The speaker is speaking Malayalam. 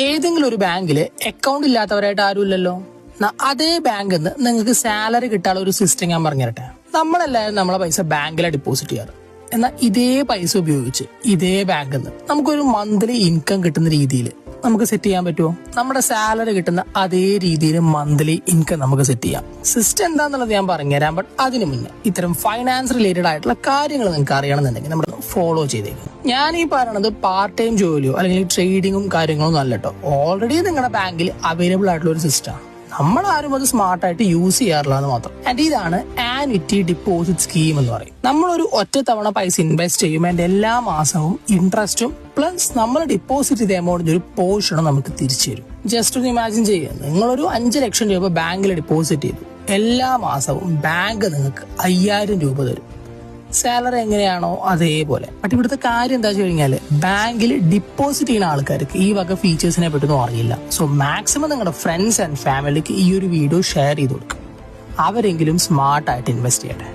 ഏതെങ്കിലും ഒരു ബാങ്കിൽ അക്കൗണ്ട് ഇല്ലാത്തവരായിട്ട് ആരുമില്ലല്ലോ. അതേ ബാങ്കിൽ നിന്ന് നിങ്ങൾക്ക് സാലറി കിട്ടാനുള്ള ഒരു സിസ്റ്റം ഞാൻ പറഞ്ഞു തരട്ടെ. നമ്മളെല്ലാവരും നമ്മളെ പൈസ ബാങ്കിലാണ് ഡിപ്പോസിറ്റ് ചെയ്യാറ്. എന്നാൽ ഇതേ പൈസ ഉപയോഗിച്ച് ഇതേ ബാങ്കിൽ നിന്ന് നമുക്കൊരു മന്ത്ലി ഇൻകം കിട്ടുന്ന രീതിയിൽ നമുക്ക് സെറ്റ് ചെയ്യാൻ പറ്റുമോ? നമ്മുടെ സാലറി കിട്ടുന്ന അതേ രീതിയിൽ മന്ത്ലി ഇൻകം നമുക്ക് സെറ്റ് ചെയ്യാം. സിസ്റ്റം എന്താന്നുള്ളത് ഞാൻ പറഞ്ഞുതരാം. ബട്ട് അതിനു മുന്നേ ഇത്തരം ഫൈനാൻസ് റിലേറ്റഡ് ആയിട്ടുള്ള കാര്യങ്ങൾ നിങ്ങൾക്ക് അറിയണമെന്നുണ്ടെങ്കിൽ നമ്മൾ ഫോളോ ചെയ്തേക്കും. ഞാൻ ഈ പറയണത് പാർട്ട് ടൈം ജോലിയോ അല്ലെങ്കിൽ ട്രേഡിങ്ങും കാര്യങ്ങളൊന്നും അല്ല കേട്ടോ. ഓൾറെഡി നിങ്ങളുടെ ബാങ്കിൽ അവൈലബിൾ ആയിട്ടുള്ള ഒരു സിസ്റ്റമാണ്. നമ്മളാരും അത് സ്മാർട്ടായിട്ട് യൂസ് ചെയ്യാറില്ല മാത്രം. ആൻഡ് ഇതാണ് ആന്വിറ്റി ഡിപ്പോസിറ്റ് സ്കീം എന്ന് പറയും. നമ്മളൊരു ഒറ്റ തവണ പൈസ ഇൻവെസ്റ്റ് ചെയ്യും. ആൻഡ് എല്ലാ മാസവും ഇൻട്രസ്റ്റും പ്ലസ് നമ്മൾ ഡിപ്പോസിറ്റ് ചെയ്ത എമൗണ്ടിന്റെ ഒരു പോർഷനും നമുക്ക് തിരിച്ചു തരും. ജസ്റ്റ് ഒന്ന് ഇമാജിൻ ചെയ്യുക, നിങ്ങളൊരു 5 ലക്ഷം രൂപ ബാങ്കിൽ ഡിപ്പോസിറ്റ് ചെയ്തു. എല്ലാ മാസവും ബാങ്ക് നിങ്ങൾക്ക് 5000 രൂപ തരും. സാലറി എങ്ങനെയാണോ അതേപോലെ. ബട്ട് ഇവിടുത്തെ കാര്യം എന്താ വെച്ച് കഴിഞ്ഞാല് ബാങ്കിൽ ഡിപ്പോസിറ്റ് ചെയ്യുന്ന ആൾക്കാർക്ക് ഈ വക ഫീച്ചേഴ്സിനെ പറ്റൊന്നും അറിയില്ല. സോ മാക്സിമം നിങ്ങളുടെ ഫ്രണ്ട്സ് ആൻഡ് ഫാമിലിക്ക് ഈ ഒരു വീഡിയോ ഷെയർ ചെയ്ത് കൊടുക്കും. അവരെങ്കിലും സ്മാർട്ടായിട്ട് ഇൻവെസ്റ്റ് ചെയ്യട്ടെ.